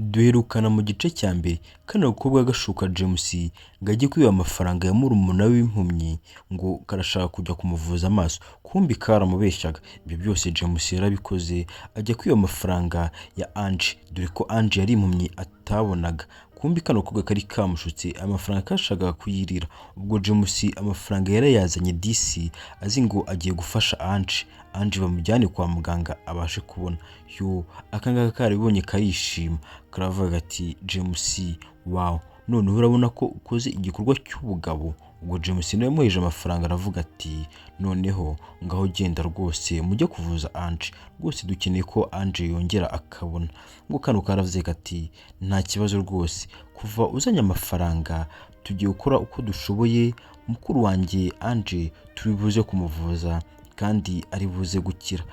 Duherukana mu gice cya mbere kano gakobwa gashuka James ngo ajye kwiba amafaranga ya murumuna w'impumyi ngo karashaka kujya kumuvuza amaso, kumbi karamubeshyaga. Ibyo byose James yarabikoze ajya kwiba amafaranga ya Ange, dore ko Ange yari impumyi atabonaga. Kumbi kano gakobwa kari kamushutse amafaranga kashakaga kuyirira. Ubwo James amafaranga yarayazanye disi azi ngo agiye gufasha Ange bamujyane kwa muganga abashe kubona. Akangaka karibonye karishima karavuga ati James wow, none urabona ko ukoze igikorwa cy'ubugabo. Ubwo James nawe yamuheje amafaranga aravuga ati noneho ngaho genda rwose mujye kuvuza Ange, rwose dukeneye ko Ange yongera akabona. Ngo kano karavuze ati nta kibazo rwose, kuva uzanye amafaranga tugiye gukora uko dushoboye, mukuru wanjye Ange turibuze kumuvuza kandi ari buze gukira.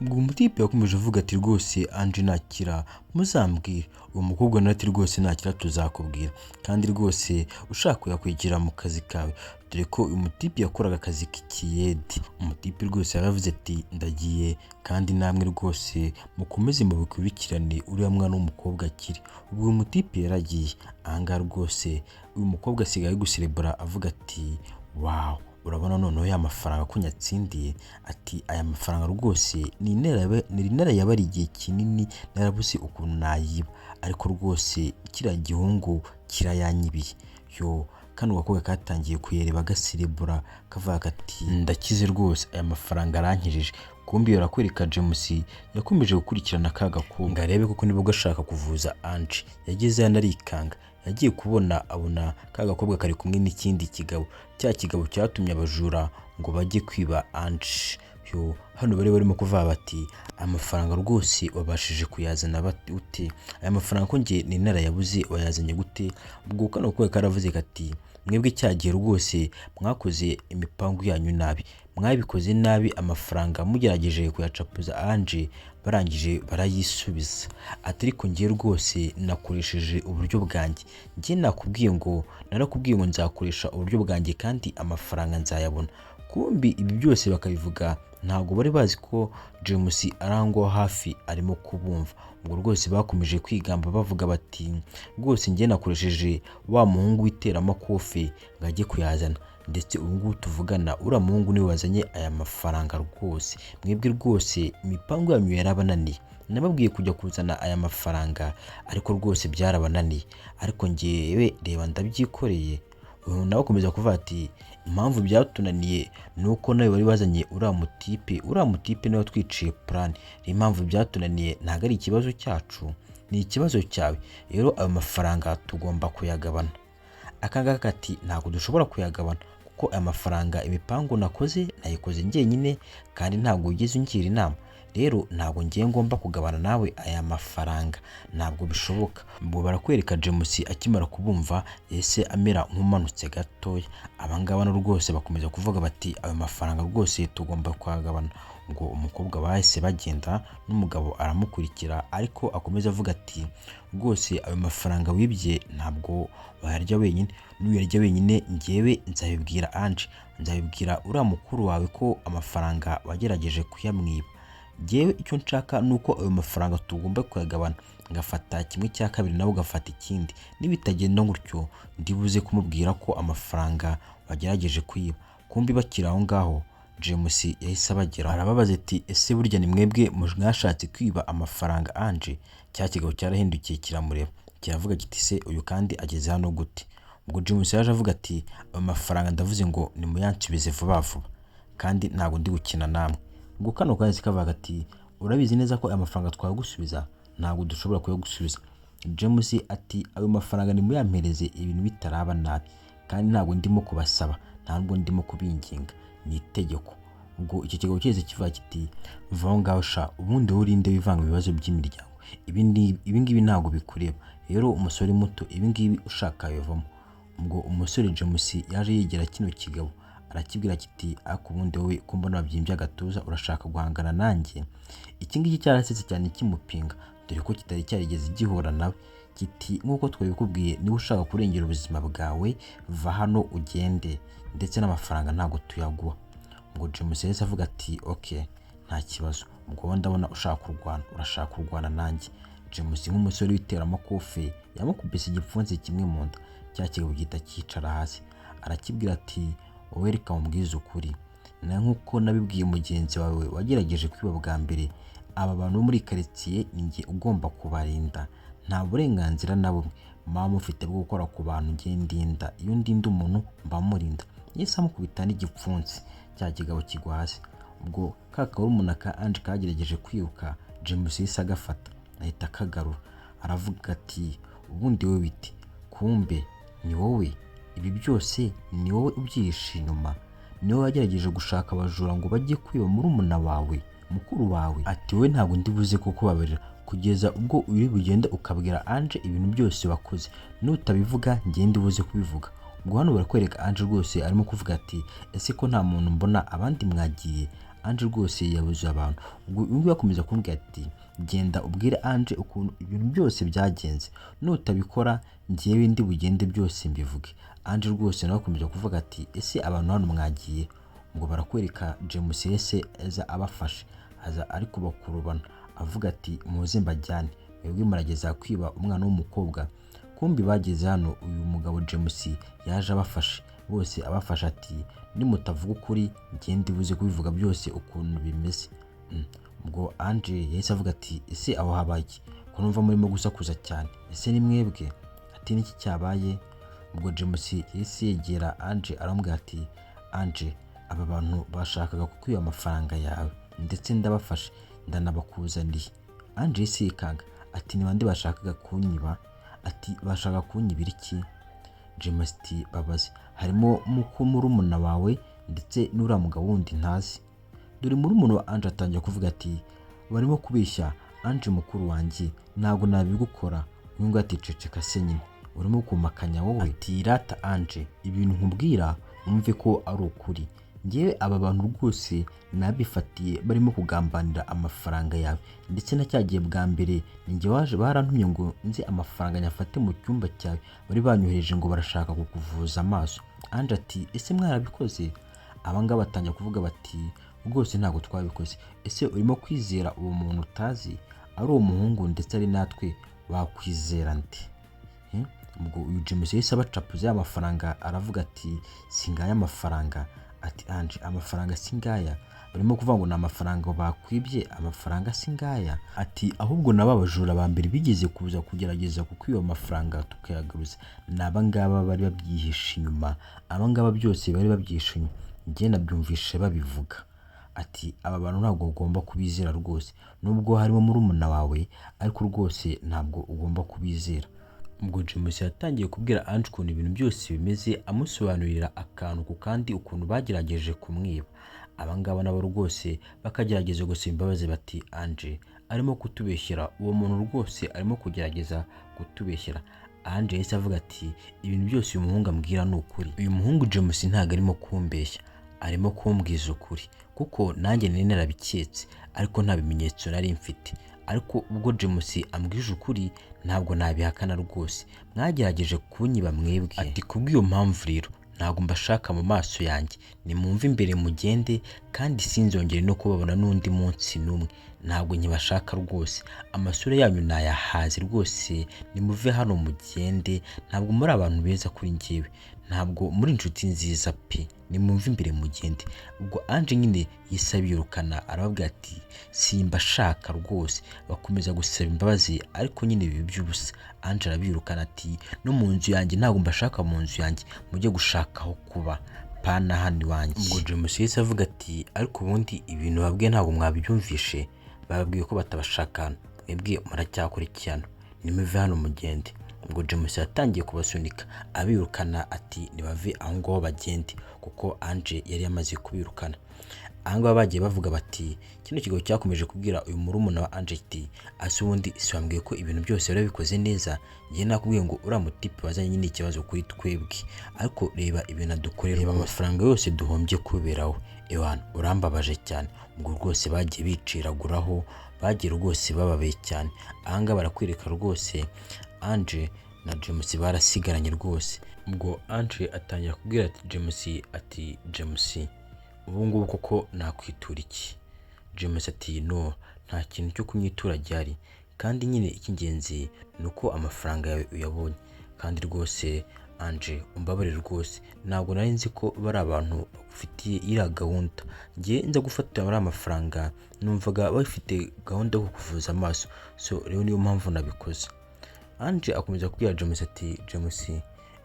Ubwo umutipe yakomeje avuga ati rwose Ange nakira muzambwire. Uwo mukobwa nawe ati rwose nakira tuzakubwira, kandi rwose ushaka yakwigira mu kazi kawe, dore ko uyu mutipe yakoraga akazi k'ikiyede. Umutipe rwose yaravuze ati ndagiye, kandi namwe rwose mukomeze mubikurikirane uriya mwana w'umukobwa akiri. Ubwo uyu mutipe yaragiye. Ahangaha rwose uyu mukobwa asigaye ari guserebura avuga ati wow, urabona noneho ya mafaranga ko nyatsindiye. Ati aya mafaranga rwose ni narayabara igihe kinini narabuze ukuntu nayiba, ariko rwose kiriya gihungu kirayanyibiye. Kano gakobwa katangiye kuyereba gaserebura kavuga ati ndakize rwose, aya mafaranga arankijije. Kumbi yarakwereka James yakomeje gukurikirana ka gakobwa ngo arebe kuko niba gashaka kuvuza Ange. Yageze hano arikanga, yagiye kubona abona ka gakobwa kari kumwe n'ikindi kigabo, cya kigabo cyatumye abajura ngo bajye kwiba Ange. Hano bari barimo kuvuga bati amafaranga rwose wabashije kuyazana ute? Aya mafaranga ko nge ni narayabuze wayazanye gute? Ubwo kano gakobwa karavuze kati mwebwe cyagiye rwose mwakoze imipangu yanyu nabi, mwabikoze nabi, amafaranga mugerageje kuyacapuza Ange barangije barayisubiza. Ati ariko ngiye rwose nakoresheje uburyo bwanjye, ngiye narakubwiye ngo nzakoresha uburyo bwanjye kandi amafaranga nzayabona. Kumbi ibi byose bakabivuga ntabwo bari bazi ko James arangwa hafi arimo kubumva. Ubwo rwose bakomeje kwigamba bavuga bati rwose ngiye nakoresheje wa muhungu w'iteramakofe ngo ajye kuyazana, ndetse ubu ngubu tuvugana uriya muhungu niwe wazanye aya mafaranga. Rwose mwebwe rwose imipangu yanyu yarabananiye, nababwiye kujya kuzana aya mafaranga ariko rwose byarabananiye, ariko ngewe reba ndabyikoreye. Nawe akomeza kuvuga ati impamvu byatunaniye nuko nawe wari wazanye uriya mutipe nawe twiciye plan. Impamvu byatunaniye ntabwo ari ikibazo cyacu, ni ikibazo cyawe. Rero ayo mafaranga tugomba kuyagabana. Akangaka ati ntabwo dushobora kuyagabana kuko aya mafaranga imipangu nakoze nayikoze njyenyine kandi ntabwo wigeze ungira inama. Rero ntabwo ngiye ngomba kugabana nawe aya mafaranga, ntabwo bishoboka. Ubwo barakwereka James akimara kubumva ese amera nk'umanutse gatoya. Abangaba rwose bakomeza kuvuga bati ayo mafaranga rwose tugomba kuyagabana. Ubwo umukobwa bahise bagenda n'umugabo aramukurikira, ariko akomeza avuga ati rwose ayo mafaranga wibye ntabwo wayarya wenyine, n'uyarya wenyine ngewe nzabibwira Ange, nzabibwira uriya mukuru wawe ko amafaranga wagerageje kuyamwiba. Ngewe icyo nshaka nuko ayo mafaranga tugomba kuyagabana, ngafata 1/2 nawe ugafata ikindi. Nibitagenda gutyo ndibuze kumubwira ko amafaranga wagerageje kwiba. Kumbi bakira aho ngaho James yahise abagera arababaza ati ese burya ni mwebwe mwashatse kwiba amafaranga Ange? Cya kigabo cyarahindukiye kiramureba kiravuga kiti se uyu kandi ageze hano gute? Ubwo James yaje avuga ati ayo mafaranga ndavuze ngo ni muyansubize vuba vuba, kandi ntabwo ndi gukina namwe. Ubwo kano kazi kavuga ati urabizi neza ko aya mafaranga twagusubiza ntabwo dushobora kuyagusubiza. James ati ayo mafaranga ni muyampereze ibintu bitaraba nabi, kandi ntabwo ndimo kubasaba, ntabwo ndimo kubinginga, ni itegeko. Ubwo icyo kigabo cyeze kivuga kiti vaho ngaho sha, ubundi urinde wivanga ibibazo by'imiryango, ibi ngibi ntabwo bikureba. Rero umusore muto ibi ngibi ushaka yovamo. Ubwo umusore James yaje yegera kino kigabo arakibwira kiti ako ubundi wowe ko mbona wabyimbye agatuza urashaka guhangana nanjye? Iki ngiki cyarasetse cyane kimupinga, dore ko kitari cyarigeze gihura nawe. Kiti nk'uko twabikubwiye, niba ushaka kurengera ubuzima bwawe va hano ugende, ndetse n'amafaranga ntabwo tuyaguha. Ngo James yahise avuga ati okay nta kibazo, ubwo ndabona ushaka kurwana, urashaka kurwana nanjye. James nk'umusore w'iteramakofe yamukubise igipfunsi kimwe mu nda. Cya kigabo gihita cyicara hasi arakibwira ati wowe reka mubwize ukuri, na nk'uko nabibwiye mugenzi wawe wagerageje kwiba bwa mbere, aba bantu bo muri karitsiye ni njye ugomba kubarinda, nta burenganzira na bumwe mama mufite bwo gukora ku bantu njye ndinda, iyo ndinda umuntu mba murinda. Yahise amukubita n'igipfunsi, cya kigabo kigwa hasi. Ubwo ka karumuna ka Ange kagerageje kwiruka, James yahise agafata ahita akagarura, aravuga ati ubundi wowe biti, kumbe ni wowe, ibi byose ni wowe ubyihishe inyuma, ni wowe wagerageje gushaka abajura ngo bajye kwiba murumuna wawe mukuru wawe. Ati wowe ntabwo ndi buze kukubabarira kugeza ubwo uri bugende ukabwira Ange ibintu byose wakoze, nutabivuga njye ndi buze kubivuga. Ubwo hano barakwereka Ange rwose arimo kuvuga ati ese ko nta muntu mbona, abandi mwagiye? Ange rwose yabuze abantu. Ubwo uyu nguyu akomeza kumbwira ati genda ubwire Ange ukuntu ibintu byose byagenze, nutabikora njyewe ndi bugende byose mbivuge. Ange rwose nawe akomeza kuvuga ati ese abantu hano mwagiye? Ngo barakwereka James yese aza abafashe, aza ari kubakurubana avuga ati muze mbajyane, mwebwe murageza kwiba umwana w'umukobwa. Kumbi bageze hano uyu mugabo James yaje abafashe bose, abafasha ati nimutavuga ukuri njye ndi buze kubivuga byose ukuntu bimeze. Ubwo Ange yahise avuga ati ese aho habaye iki, ko numva murimo gusakuza cyane, ese ni mwebwe? Ati niki cyabaye? Ubwo James yahise yegera Ange aramubwira ati Ange, aba bantu bashakaga kukwiba amafaranga yawe ndetse ndabafashe ndanabakuzaniye. Ange yahise yikanga ati ni bande bashakaga kunyiba? Ati bashaka kunyibira iki? James ati babaze, harimo murumuna wawe ndetse n'uriya mugabo wundi ntazi. Dore murumuna wa Ange atangiye kuvuga ati barimo kubeshya Ange mukuru wanjye, ntabwo nabigukora. Uyu nguyu ati ceceka se nyine, urimo kumakanya wowe. Ati rata Ange, ibintu nkubwira wumve ko ari ukuri, njyewe aba bantu rwose nabifatiye barimo kugambanira amafaranga yawe, ndetse na cyagiye bwa mbere ninjye waje barantumye ngo nze amafaranga nyafate mu cyumba cyawe, bari banyohereje ngo barashaka kukuvuza amaso. Ange ati ese mwarabikoze? Abangaba batangiye kuvuga bati rwose ntabwo twabikoze. Ese urimo kwizera uwo muntu utazi, ari uwo muhungu ndetse ari natwe, wakwizera nde? Ubwo uyu James yahise abacapuza y'amafaranga aravuga ati singaya amafaranga. Ati Ange, amafaranga singaya? Barimo kuvuga ngo ni amafaranga bakwibye, amafaranga singaya? Ati ahubwo naba bajura ba mbere bigeze kuza kugerageza kukwiba amafaranga tukayagaruza, ni abangaba bari babyihishe inyuma, abangaba byose bari babyihishe inyuma, njye nabyumvishe babivuga. Ati aba bantu ntabwo ugomba kubizera rwose, nubwo harimo murumuna wawe ariko rwose ntabwo ugomba kubizera. Ubwo James yatangiye kubwira Ange ukuntu ibintu byose bimeze, amusobanurira akantu ku kandi ukuntu bagerageje kumwiba. Abangaba nabo rwose bakagerageza gusaba imbabazi bati Ange arimo kutubeshyera, uwo muntu rwose arimo kugerageza kutubeshyera. Ange yahise avuga ati ibintu byose uyu muhungu ambwira ni ukuri. Uyu muhungu James ntabwo arimo kumbeshya, arimo kumbwiza ukuri, kuko nanjye nari narabiketse ariko nta bimenyetso nari mfite. Ariko ubwo James ambwije ukuri ntabwo nabihakana rwose, mwagerageje kunyiba mwebwe. Ati kubw'iyo mpamvu rero ntabwo mbashaka mu maso yanjye, nimumve imbere mugende, kandi sinzongere no kubabona n'undi munsi n'umwe, ntabwo nkibashaka rwose, amasura yanyu nayahaze rwose, nimuve hano mugende, ntabwo muri abantu beza kuri njyewe, ntabwo muri inshuti nziza pe, nimumve imbere mugende. Ubwo Ange nyine yise abirukana arababwira ati simbashaka rwose, bakomeza gusaba imbabazi ariko nyine bibi by'ubusa. Ange arabirukana ati no mu nzu yanjye ntabwo mbashaka, mu nzu yanjye mujye gushaka aho kuba, pana hano iwanjye. Ubwo James yahise avuga ati ariko ubundi ibintu babwiye ntabwo mwabyumvishe, bababwiye ko batabashaka hano, mwebwe muracyakurikirana, nimuve hano mugende. Ubwo James yatangiye kubasunika abirukana ati nibave aho ngaho bagende, kuko Ange yari yamaze kubirukana. Ahangaba bagiye bavuga bati kino kigo cyakomeje kubwira uyu murumuna wa Ange ati ase ubundi si wambwiye ko ibintu byose bari bikoze neza, njye nakubwiye ngo uriya mutipe wazanye nyine ikibazo kuri twebwe, ariko reba ibintu adukorera, reba amafaranga yose duhombye kuberaho, ewana urambabaje cyane. Ubwo rwose bagiye biciraguraho, bagiye rwose bababaye cyane. Ahangaba barakwereka rwose Ange na James barasigaranye rwose. Ubwo Ange atangira kubwira ati James ati James ubu ngubu koko nakwitura iki? James ati no, nta kintu cyo kumwitura gihari, kandi nyine icy'ingenzi ni uko amafaranga yawe uyabonye, kandi rwose Ange umbabarire rwose, ntabwo nari nzi ko bari abantu bagufitiye iriya gahunda. Njye nza gufata ari amafaranga numvaga bafite gahunda yo kukuvuza amaso, so rero niyo mpamvu nabikoze. Ange akomeza kubwira James ati James,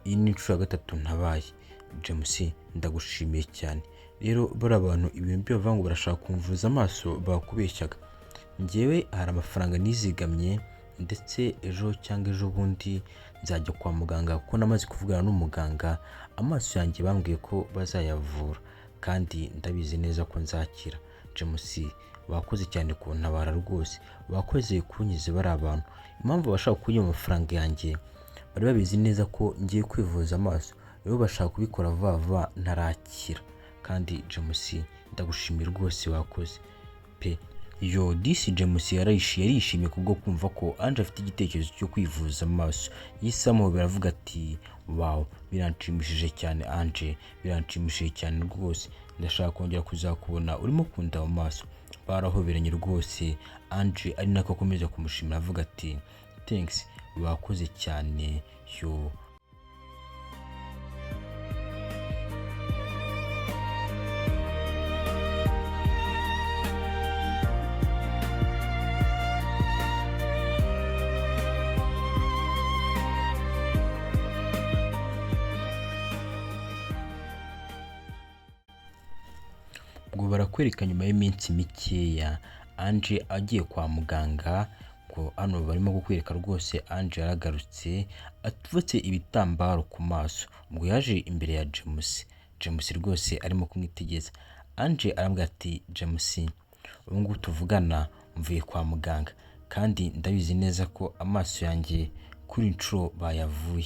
iyi ni inshuro ya gatatu ntabaye. James ndagushimiye cyane. Rero bari abantu ibintu byo bavuga ngo barashaka kumvuza amaso bakubeshyaga. Njyewe hari amafaranga nizigamye ndetse ejo cyangwa ejo bundi nzajya kwa muganga kuko namaze kuvugana n'umuganga, amaso yanjye bambwiye ko bazayavura kandi ndabizi neza ko nzakira. James wakoze cyane kuntabara rwose, wakoze kunkiza bari abantu. Impamvu bashaka kunyima amafaranga yanjye bari babizi neza ko ngiye kwivuza amaso, rero bashaka kubikora vuba vuba ntarakira. Kandi James ndagushimira rwose, wakoze pe. Yo disi James yarishimye kubwo kumva ko Ange afite igitekerezo cyo kwivuza amaso. Yisamo baravuga ati wow, biranshimishije cyane Ange, biranshimishije cyane rwose, ndashaka kongera kuzakubona urimo kundaba amaso. Barahoberanye rwose, Ange ari nako akomeza kumushimira avuga ati thanks, wakoze cyane yo. Ubwo barakwereka nyuma y'iminsi mikeya Ange agiye kwa muganga, ko hano barimo kukwereka rwose Ange yaragarutse atuvutse ibitambaro ku maso. Ubwo yaje imbere ya James rwose arimo kumwitegeza. Ange arambwira ati James, ubu ngubu tuvugana mvuye kwa muganga kandi ndabizi neza ko amaso yanjye kuri inshuro bayavuye.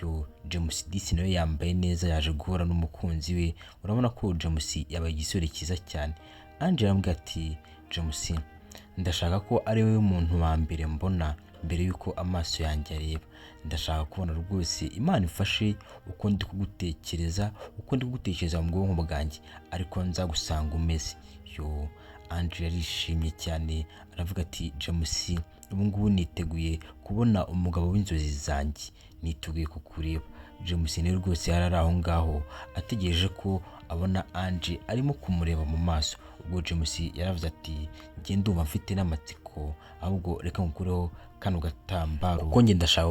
Yo James disi nawe yambaye neza, yaje guhura n'umukunzi we, urabona ko James yabaye igisore cyiza cyane. Ange arambwira ati James, ndashaka ko ari wowe muntu wa mbere mbona mbere yuko amaso yanjye areba. Ndashaka kubona rwose, Imana ifashe uko ndi kugutekereza mu bwonko bwanjye, ariko nzagusanga umeze. Yo Ange yarishimye cyane aravuga ati James, ubu ngubu niteguye kubona umugabo w'inzozi zanjye, niteguye kukureba. James ni rwose yarari aho ngaho ategereje ko abona Ange arimo kumureba mu maso. Ubwo James yaravuze ati njye ndumva mfite n'amatsiko, ahubwo reka ngukureho kano gatambaro kuko njye ndashaka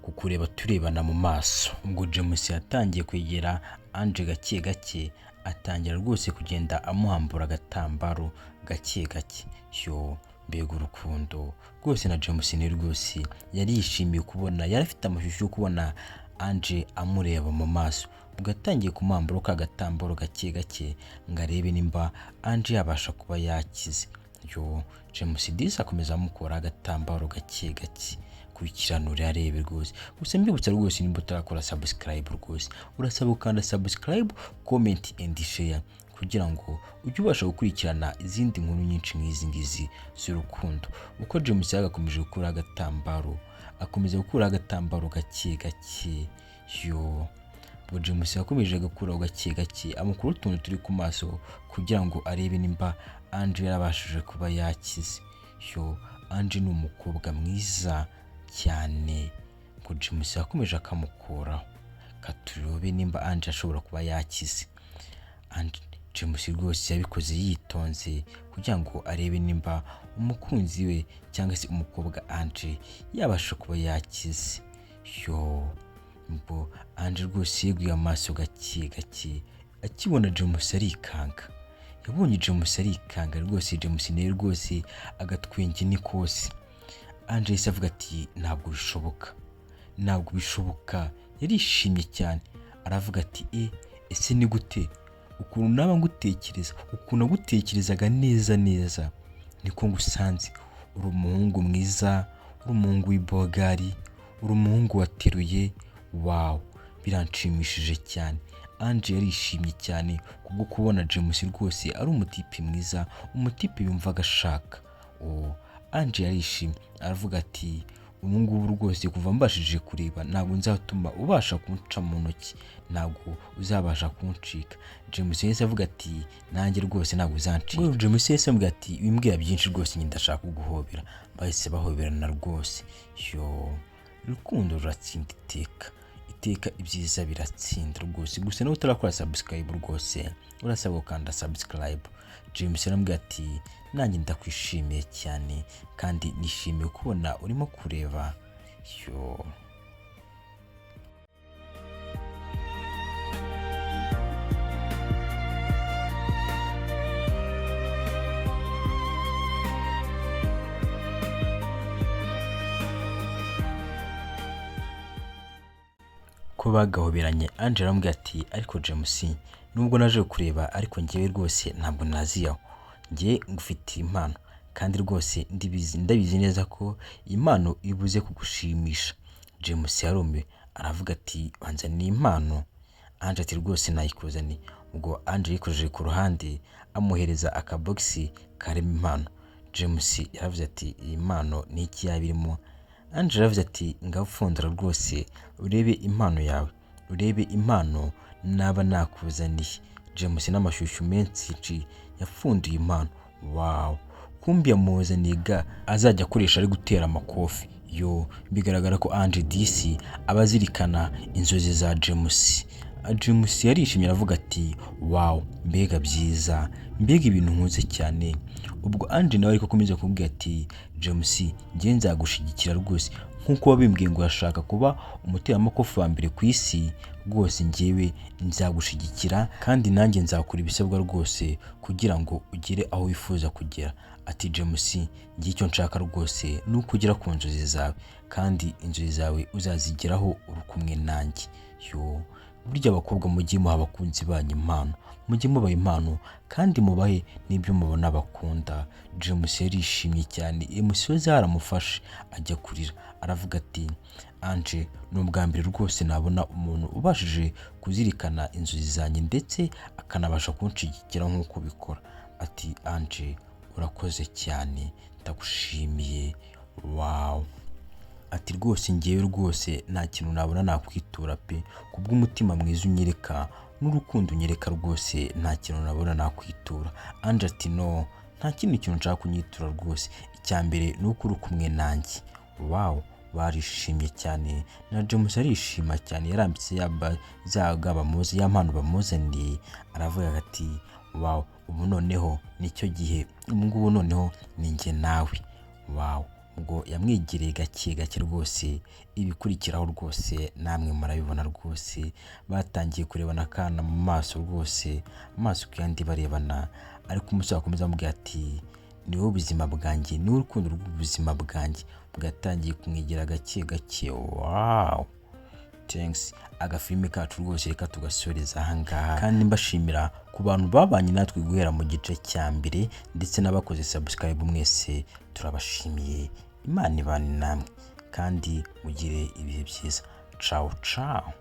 kukureba turebana mu maso. Ubwo James yatangiye kwegera Ange gake gake, atangira rwose kugenda amuhambura agatambaro gake gake. Yo mbega urukundo rwose na James ni rwose yarishimiye kubona, yari afite amashusho yo kubona Ange amureba mu maso. Ubwo atangiye kumuhambura ka gatambaro gake gake ngo arebe nimba Ange yabasha kuba yakize. Yo James disi akomeza amukora agatambaro gake gake kubikiranura arebe rwose. Gusa mbibutsa rwose nimba utarakora subscribe rwose urasaba ukanda subscribe, comment and share kugira ngo ujye ubasha gukurikirana izindi nkuru nyinshi nk'izi ngizi z'urukundo. Uko James yagakomeje gukora agatambaro, akomeza gukura agatambaro gake gake. Yo ubwo James yakomeje gukuraho gake gake amukura utuntu turi ku maso kugira ngo arebe nimba Ange yarabashije kuba yakize. Yo Ange ni umukobwa mwiza cyane. Ubwo James yakomeje akamukuraho, katurobe nimba Ange ashobora kuba yakize. James rwose yabikoze yitonze kugira ngo arebe nimba umukunzi we cyangwa se umukobwa Ange yabasha kuba yakize. Yo ubwo Ange rwose yeguye amaso gake gake, akibona James arikanga. Yabonye James arikanga rwose, James nawe rwose agatwenge ni kose. Ange yahise avuga ati ntabwo bishoboka. Yarishimye cyane aravuga ati ese ni gute? Ukuntu naba ngutekereza, ukuntu nagutekerezaga neza niko ngusanze. Uri umuhungu mwiza, uri umuhungu w'ibogari, uri umuhungu wateruye. Wow, biranshimishije cyane. Ange yarishimye cyane kubwo kubona James rwose ari umutipe mwiza, umutipe yumva agashaka. Ange yarishimye aravuga ati ubu ngubu rwose kuva mbashije kureba ntabwo nzatuma ubasha kunca mu ntoki, ntabwo uzabasha kuncika. James yahise avuga ati nanjye rwose ntabwo uzancika. James yahise avuga ati wimbwira byinshi rwose njye ndashaka kuguhobera. Bahise bahoberana rwose. Urukundo ruratsinda iteka ibyiza biratsinda rwose. Gusa nawe utarakora subscribe rwose urasabwa gukanda subscribe. James aramubwira ati nanjye ndakwishimiye cyane kandi nishimiye kubona urimo kureba. ko bagahoberanye. Angela aramubwira ati ariko James nubwo naje kureba ariko njyewe rwose ntabwo naziyaho, njye ngufitiye impano kandi rwose ndabizi neza ko impano ibuze kugushimisha. James yarumiwe aravuga ati wanzaniye impano? Angela ati rwose nayikuzaniye. Ubwo Angela yikojeje ku ruhande amuhereza akabogisi karimo impano. James yaravuze ati iyi mpano ni iki yaba irimo? Angela yaravuze ati ngapfundura rwose urebe impano yawe, urebe impano naba nakuzaniye. James n'amashyushyu menshi yafunduye impano. Wow, kumbi yamuzaniye ga azajya akoresha ari gutera amakofi. Bigaragara ko Ange disi aba azirikana inzozi za James. James yarishimye aravuga ati wow, mbega byiza, mbega ibintu nkuze cyane. Ubwo Ange nawe ariko akomeza kumubwira ati James njye nzagushigikira rwose nkuko wabimbwiye ngo urashaka kuba umuteramakofi wa mbere ku isi, rwose njyewe nzagushigikira kandi nanjye nzakora ibisabwa rwose kugira ngo ugere aho wifuza kugera. Ati James njye icyo nshaka rwose ni uko ugera ku nzozi zawe kandi inzozi zawe uzazigeraho uri kumwe nanjye. Burya abakobwa mujye muha abakunzi banyu impano, mujye mubaha impano kandi mubahe n'ibyo mubona bakunda. James yarishimye cyane, emotions zaramufashe ajya kurira aravuga ati Ange ni ubwa mbere rwose nabona umuntu ubashije kuzirikana inzozi zanjye ndetse akanabasha kunshigikira nk'uko ubikora. Ati Ange urakoze cyane ndagushimiye. Wow. Ati rwose njyewe rwose nta kintu nabona nakwitura pe, kubw'umutima mwiza unyereka n'urukundo unyereka rwose nta kintu nabona nakwitura. Ange ati no, nta kindi kintu nshaka kunyitura rwose, icya mbere ni uko uri kumwe nanjye. Wow, barishimye cyane na James arishima cyane, yarambitse ya mpano bamuzaniye aravuga ati wow, ubu noneho nicyo gihe, ubu ngubu noneho ni njye nawe. Wow. Ubwo yamwegereye gake gake rwose, ibikurikiraho rwose namwe murabibona rwose, batangiye kurebana akana mu maso rwose, amaso kandi barebana, ariko umusore akomeza amubwira ati ni wowe ubuzima bwanjye, ni wowe urukundo rw'ubuzima bwanjye. Ubwo yatangiye kumwegera gake gake. Wow, thanks. Agafilime kacu rwose reka tugasoreza ahangaha, kandi mbashimira ku bantu babanye natwe guhera mu gice cya mbere ndetse n'abakoze subscribe mwese turabashimiye. Imana ibane namwe kandi mugire ibihe byiza. Ciao ciao.